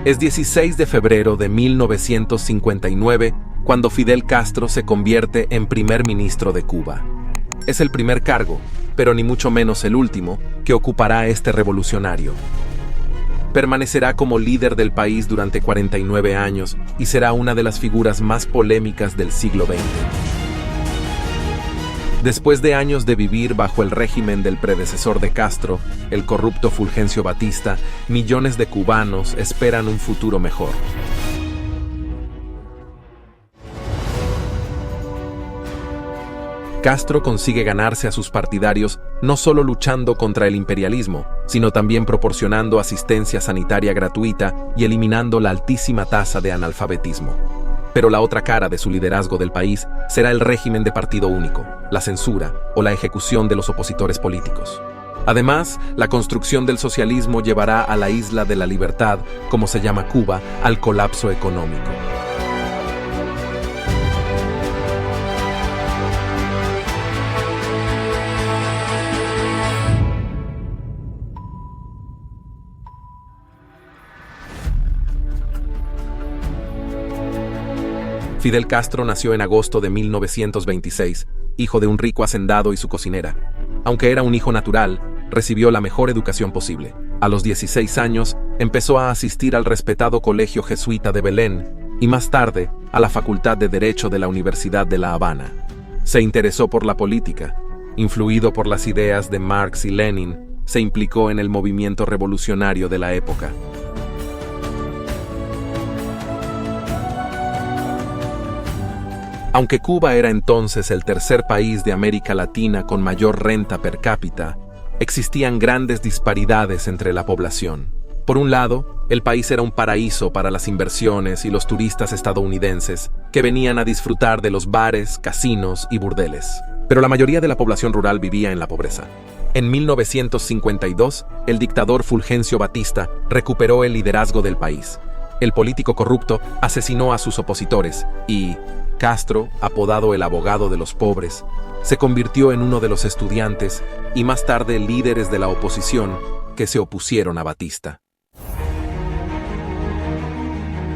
Es 16 de febrero de 1959 cuando Fidel Castro se convierte en primer ministro de Cuba. Es el primer cargo, pero ni mucho menos el último, que ocupará este revolucionario. Permanecerá como líder del país durante 49 años y será una de las figuras más polémicas del siglo XX. Después de años de vivir bajo el régimen del predecesor de Castro, el corrupto Fulgencio Batista, millones de cubanos esperan un futuro mejor. Castro consigue ganarse a sus partidarios no solo luchando contra el imperialismo, sino también proporcionando asistencia sanitaria gratuita y eliminando la altísima tasa de analfabetismo. Pero la otra cara de su liderazgo del país será el régimen de partido único, la censura o la ejecución de los opositores políticos. Además, la construcción del socialismo llevará a la isla de la libertad, como se llama Cuba, al colapso económico. Fidel Castro nació en agosto de 1926, hijo de un rico hacendado y su cocinera. Aunque era un hijo natural, recibió la mejor educación posible. A los 16 años, empezó a asistir al respetado Colegio Jesuita de Belén y más tarde a la Facultad de Derecho de la Universidad de La Habana. Se interesó por la política. Influido por las ideas de Marx y Lenin, se implicó en el movimiento revolucionario de la época. Aunque Cuba era entonces el tercer país de América Latina con mayor renta per cápita, existían grandes disparidades entre la población. Por un lado, el país era un paraíso para las inversiones y los turistas estadounidenses que venían a disfrutar de los bares, casinos y burdeles. Pero la mayoría de la población rural vivía en la pobreza. En 1952, el dictador Fulgencio Batista recuperó el liderazgo del país. El político corrupto asesinó a sus opositores y Castro, apodado el abogado de los pobres, se convirtió en uno de los estudiantes y más tarde líderes de la oposición que se opusieron a Batista.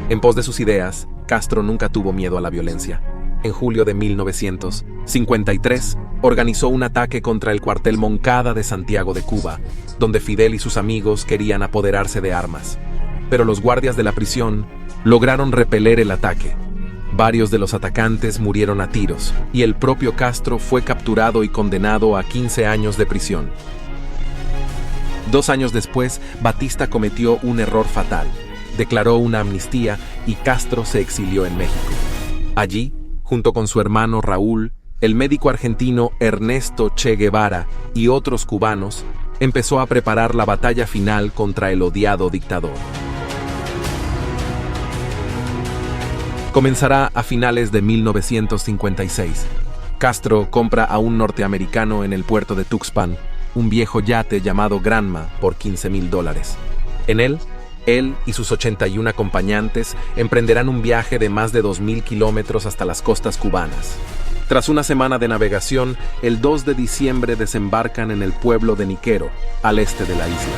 En pos de sus ideas, Castro nunca tuvo miedo a la violencia. En julio de 1953, organizó un ataque contra el cuartel Moncada de Santiago de Cuba, donde Fidel y sus amigos querían apoderarse de armas. Pero los guardias de la prisión lograron repeler el ataque. Varios de los atacantes murieron a tiros y el propio Castro fue capturado y condenado a 15 años de prisión. 2 años después, Batista cometió un error fatal. Declaró una amnistía y Castro se exilió en México. Allí, junto con su hermano Raúl, el médico argentino Ernesto Che Guevara y otros cubanos, empezó a preparar la batalla final contra el odiado dictador. Comenzará a finales de 1956. Castro compra a un norteamericano en el puerto de Tuxpan un viejo yate llamado Granma por $15,000. En él y sus 81 acompañantes emprenderán un viaje de más de 2,000 kilómetros hasta las costas cubanas. Tras una semana de navegación, el 2 de diciembre desembarcan en el pueblo de Niquero, al este de la isla.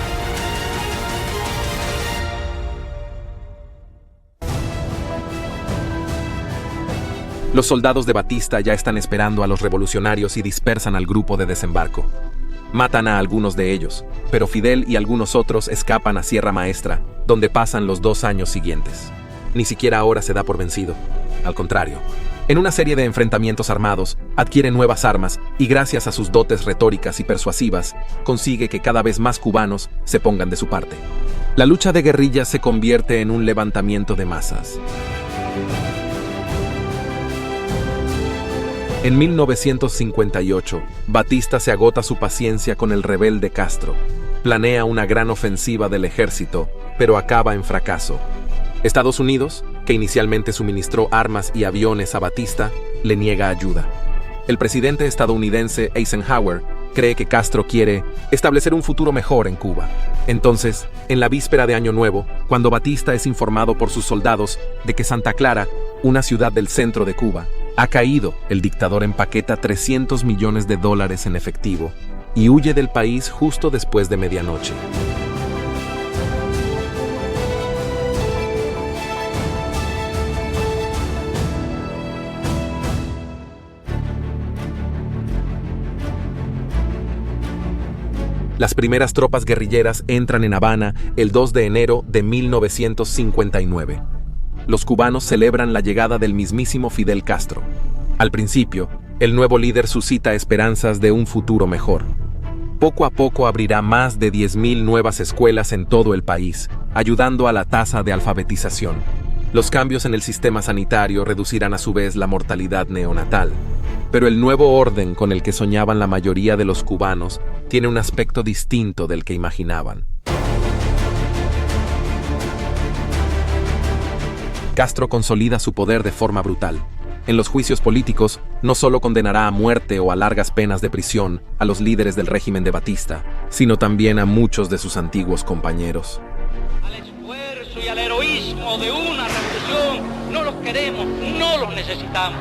Los soldados de Batista ya están esperando a los revolucionarios y dispersan al grupo de desembarco. Matan a algunos de ellos, pero Fidel y algunos otros escapan a Sierra Maestra, donde pasan los 2 años siguientes. Ni siquiera ahora se da por vencido. Al contrario, en una serie de enfrentamientos armados, adquiere nuevas armas y gracias a sus dotes retóricas y persuasivas, consigue que cada vez más cubanos se pongan de su parte. La lucha de guerrillas se convierte en un levantamiento de masas. En 1958, Batista se agota su paciencia con el rebelde Castro. Planea una gran ofensiva del ejército, pero acaba en fracaso. Estados Unidos, que inicialmente suministró armas y aviones a Batista, le niega ayuda. El presidente estadounidense Eisenhower cree que Castro quiere establecer un futuro mejor en Cuba. Entonces, en la víspera de Año Nuevo, cuando Batista es informado por sus soldados de que Santa Clara, una ciudad del centro de Cuba, ha caído, el dictador empaqueta $300 millones en efectivo y huye del país justo después de medianoche. Las primeras tropas guerrilleras entran en Habana el 2 de enero de 1959. Los cubanos celebran la llegada del mismísimo Fidel Castro. Al principio, el nuevo líder suscita esperanzas de un futuro mejor. Poco a poco abrirá más de 10.000 nuevas escuelas en todo el país, ayudando a la tasa de alfabetización. Los cambios en el sistema sanitario reducirán a su vez la mortalidad neonatal. Pero el nuevo orden con el que soñaban la mayoría de los cubanos tiene un aspecto distinto del que imaginaban. Castro consolida su poder de forma brutal. En los juicios políticos, no solo condenará a muerte o a largas penas de prisión a los líderes del régimen de Batista, sino también a muchos de sus antiguos compañeros. Al esfuerzo y al heroísmo de una revolución, no los queremos, no los necesitamos.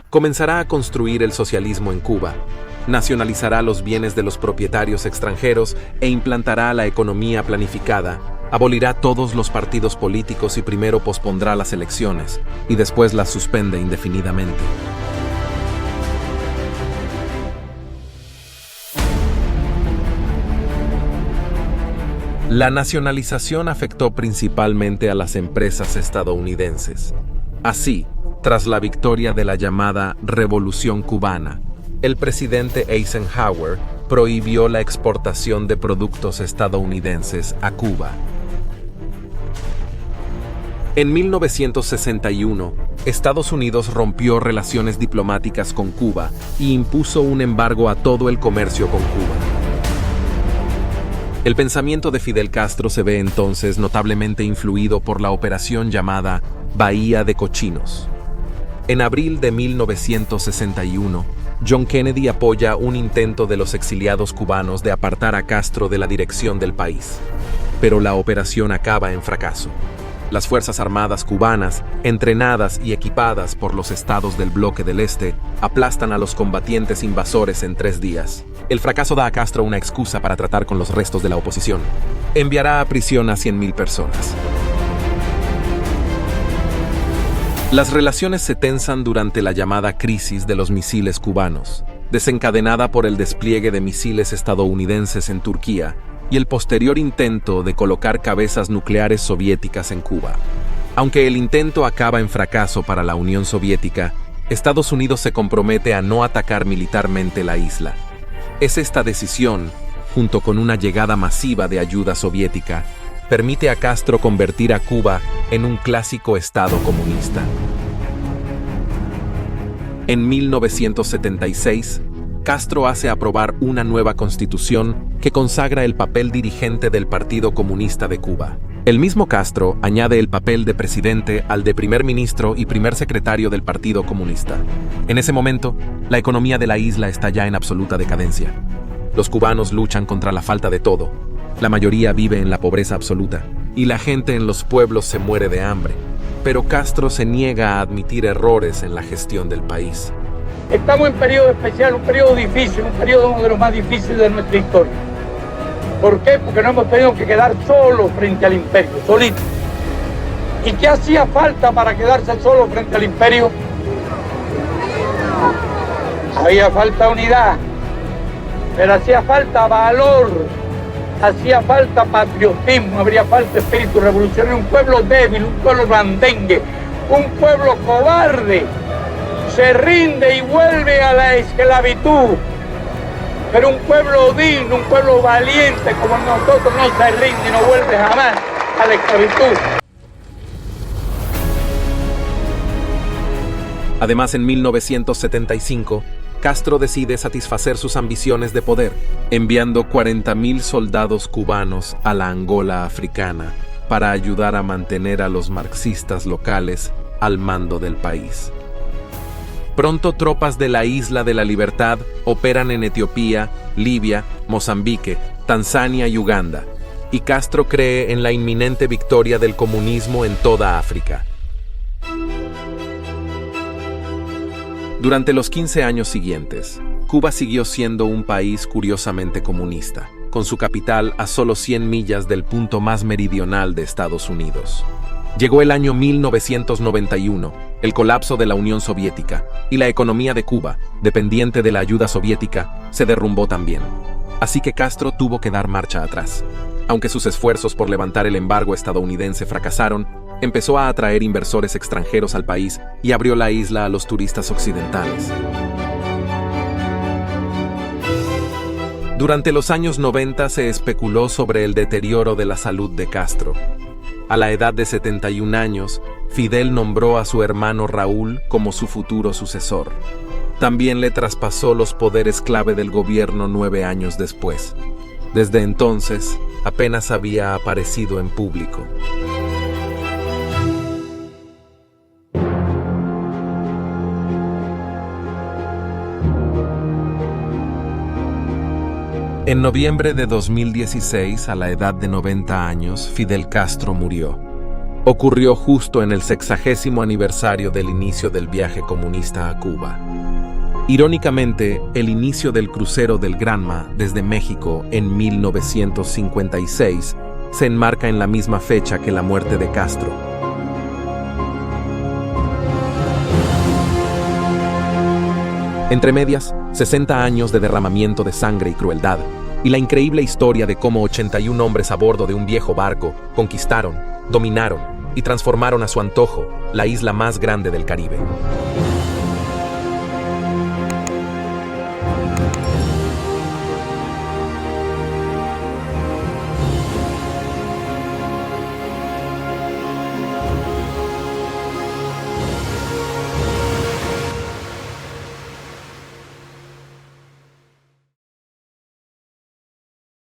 Comenzará a construir el socialismo en Cuba, nacionalizará los bienes de los propietarios extranjeros e implantará la economía planificada. Abolirá todos los partidos políticos y primero pospondrá las elecciones, y después las suspende indefinidamente. La nacionalización afectó principalmente a las empresas estadounidenses. Así, tras la victoria de la llamada Revolución Cubana, el presidente Eisenhower prohibió la exportación de productos estadounidenses a Cuba. En 1961, Estados Unidos rompió relaciones diplomáticas con Cuba y impuso un embargo a todo el comercio con Cuba. El pensamiento de Fidel Castro se ve entonces notablemente influido por la operación llamada Bahía de Cochinos. En abril de 1961, John Kennedy apoya un intento de los exiliados cubanos de apartar a Castro de la dirección del país, pero la operación acaba en fracaso. Las Fuerzas Armadas cubanas, entrenadas y equipadas por los estados del Bloque del Este, aplastan a los combatientes invasores en 3 días. El fracaso da a Castro una excusa para tratar con los restos de la oposición. Enviará a prisión a 100.000 personas. Las relaciones se tensan durante la llamada crisis de los misiles cubanos, desencadenada por el despliegue de misiles estadounidenses en Turquía y el posterior intento de colocar cabezas nucleares soviéticas en Cuba. Aunque el intento acaba en fracaso para la Unión Soviética, Estados Unidos se compromete a no atacar militarmente la isla. Es esta decisión, junto con una llegada masiva de ayuda soviética, permite a Castro convertir a Cuba en un clásico estado comunista. En 1976, Castro hace aprobar una nueva constitución que consagra el papel dirigente del Partido Comunista de Cuba. El mismo Castro añade el papel de presidente al de primer ministro y primer secretario del Partido Comunista. En ese momento, la economía de la isla está ya en absoluta decadencia. Los cubanos luchan contra la falta de todo. La mayoría vive en la pobreza absoluta y la gente en los pueblos se muere de hambre. Pero Castro se niega a admitir errores en la gestión del país. Estamos en periodo especial, un periodo difícil, un periodo uno de los más difíciles de nuestra historia. ¿Por qué? Porque no hemos tenido que quedar solos frente al imperio, solitos. ¿Y qué hacía falta para quedarse solo frente al imperio? Había falta unidad, pero hacía falta valor, hacía falta patriotismo, habría falta espíritu revolucionario. Un pueblo débil, un pueblo blandengue, un pueblo cobarde, se rinde y vuelve a la esclavitud. Pero un pueblo digno, un pueblo valiente como nosotros no se rinde y no vuelve jamás a la esclavitud. Además, en 1975, Castro decide satisfacer sus ambiciones de poder, enviando 40.000 soldados cubanos a la Angola africana para ayudar a mantener a los marxistas locales al mando del país. Pronto tropas de la Isla de la Libertad operan en Etiopía, Libia, Mozambique, Tanzania y Uganda, y Castro cree en la inminente victoria del comunismo en toda África. Durante los 15 años siguientes, Cuba siguió siendo un país curiosamente comunista, con su capital a solo 100 millas del punto más meridional de Estados Unidos. Llegó el año 1991, el colapso de la Unión Soviética, y la economía de Cuba, dependiente de la ayuda soviética, se derrumbó también. así que Castro tuvo que dar marcha atrás. Aunque sus esfuerzos por levantar el embargo estadounidense fracasaron, empezó a atraer inversores extranjeros al país y abrió la isla a los turistas occidentales. Durante los años 90 se especuló sobre el deterioro de la salud de Castro. A la edad de 71 años, Fidel nombró a su hermano Raúl como su futuro sucesor. También le traspasó los poderes clave del gobierno 9 años después. Desde entonces, apenas había aparecido en público. En noviembre de 2016, a la edad de 90 años, Fidel Castro murió. Ocurrió justo en el 60º aniversario del inicio del viaje comunista a Cuba. Irónicamente, el inicio del crucero del Granma desde México en 1956 se enmarca en la misma fecha que la muerte de Castro. Entre medias, 60 años de derramamiento de sangre y crueldad, y la increíble historia de cómo 81 hombres a bordo de un viejo barco conquistaron, dominaron y transformaron a su antojo la isla más grande del Caribe.